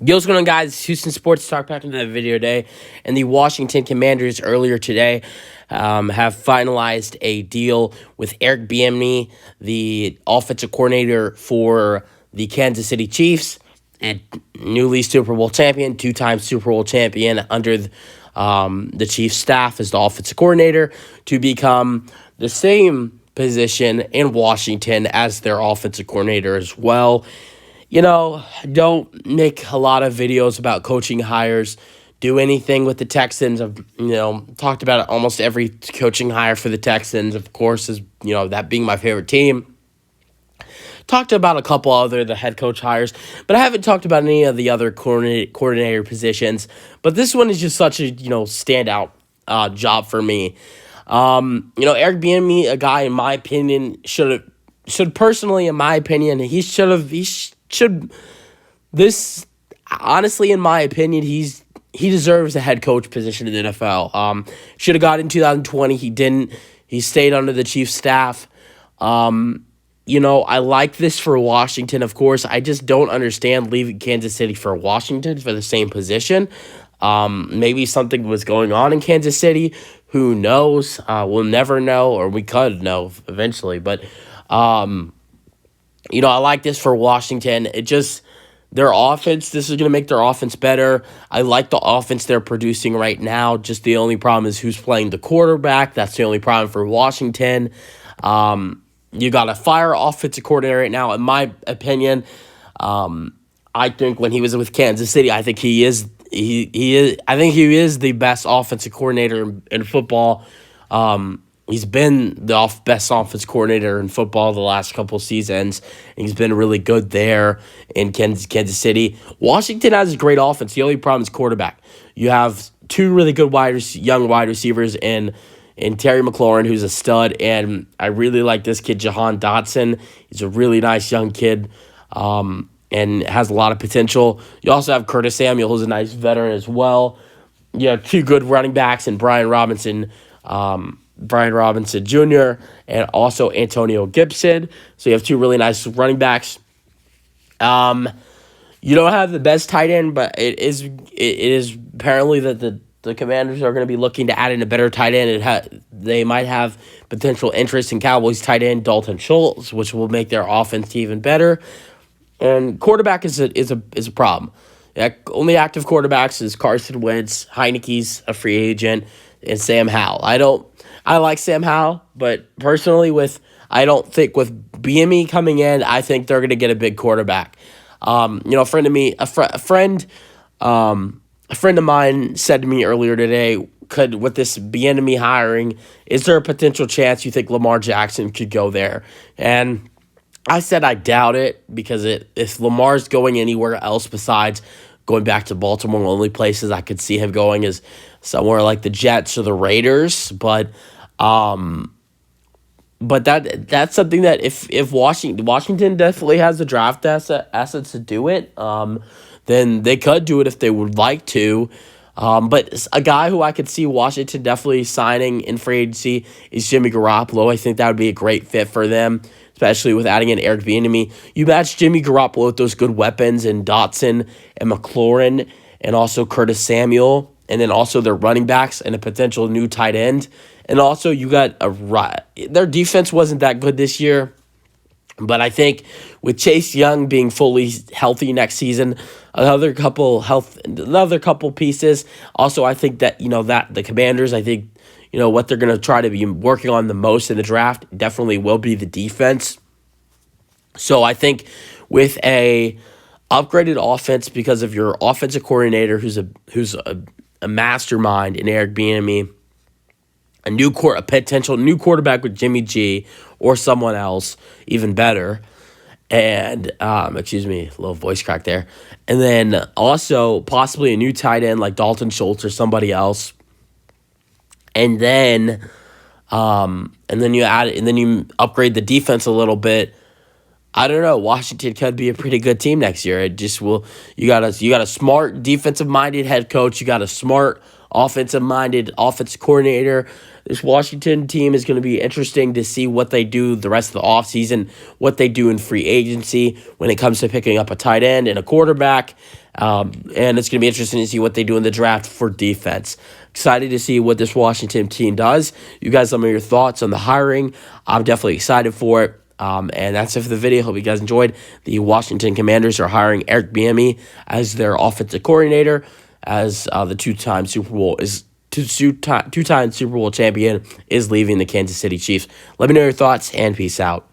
Yo, what's going on, guys? Houston Sports Talk back into the video today. And the Washington Commanders earlier today have finalized a deal with Eric Bieniemy, the offensive coordinator for the Kansas City Chiefs, and newly Super Bowl champion, two-time Super Bowl champion under the Chiefs staff as the offensive coordinator, to become the same position in Washington as their offensive coordinator as well. Don't make a lot of videos about coaching hires. Do anything with the Texans. I've, talked about almost every coaching hire for the Texans, of course, is, that being my favorite team. Talked about a couple other the head coach hires, but I haven't talked about any of the other coordinator positions. But this one is just such a, standout job for me. Eric Bieniemy, a guy, in my opinion, honestly, in my opinion, he deserves a head coach position in the NFL. Should have got in 2020. He didn't. He stayed under the Chiefs staff. I like this for Washington, of course. I just don't understand leaving Kansas City for Washington for the same position. Maybe something was going on in Kansas City. Who knows? We'll never know, or we could know eventually. But I like this for Washington. Their offense, this is going to make their offense better. I like the offense they're producing right now. Just the only problem is who's playing the quarterback. That's the only problem for Washington. You got a fire offensive coordinator right now, in my opinion. I think when he was with Kansas City, I think he is the best offensive coordinator in football. He's been the best offensive coordinator in football the last couple seasons, and he's been really good there in Kansas City. Washington has a great offense. The only problem is quarterback. You have two really good young wide receivers in Terry McLaurin, who's a stud, and I really like this kid, Jahan Dotson. He's a really nice young kid and has a lot of potential. You also have Curtis Samuel, who's a nice veteran as well. You have two good running backs in Brian Robinson Jr., and also Antonio Gibson. So you have two really nice running backs. You don't have the best tight end, but it is apparently that the Commanders are going to be looking to add in a better tight end. They might have potential interest in Cowboys tight end Dalton Schultz, which will make their offense even better. And quarterback is a problem. Only active quarterbacks is Carson Wentz, Heineke's a free agent, and Sam Howell. I like Sam Howell, but personally, I don't think with Bieniemy coming in, I think they're going to get a big quarterback. A friend of mine said to me earlier today, with this Bieniemy hiring, is there a potential chance you think Lamar Jackson could go there? And I said I doubt it, because if Lamar's going anywhere else besides going back to Baltimore, the only places I could see him going is somewhere like the Jets or the Raiders. But that's something that if Washington definitely has the draft assets to do it, then they could do it if they would like to. But a guy who I could see Washington definitely signing in free agency is Jimmy Garoppolo. I think that would be a great fit for them, especially with adding in Eric Bieniemy. You match Jimmy Garoppolo with those good weapons in Dotson and McLaurin and also Curtis Samuel, and then also their running backs and a potential new tight end. And also you got their defense wasn't that good this year, but I think with Chase Young being fully healthy next season, another couple pieces. Also, I think that that the Commanders, I think what they're going to try to be working on the most in the draft definitely will be the defense. So I think with a upgraded offense, because of your offensive coordinator who's a mastermind in Eric Bieniemy, a potential new quarterback with Jimmy G or someone else even better, and a little voice crack there, and then also possibly a new tight end like Dalton Schultz or somebody else, and then you upgrade the defense a little bit. I don't know. Washington could be a pretty good team next year. It just will. You got a smart defensive-minded head coach. You got a smart offensive-minded offensive coordinator. This Washington team is going to be interesting to see what they do the rest of the offseason, what they do in free agency when it comes to picking up a tight end and a quarterback. And it's going to be interesting to see what they do in the draft for defense. Excited to see what this Washington team does. You guys let me know your thoughts on the hiring. I'm definitely excited for it. And that's it for the video. Hope you guys enjoyed. The Washington Commanders are hiring Eric Bieniemy as their offensive coordinator, as the two-time Super Bowl champion is leaving the Kansas City Chiefs. Let me know your thoughts, and peace out.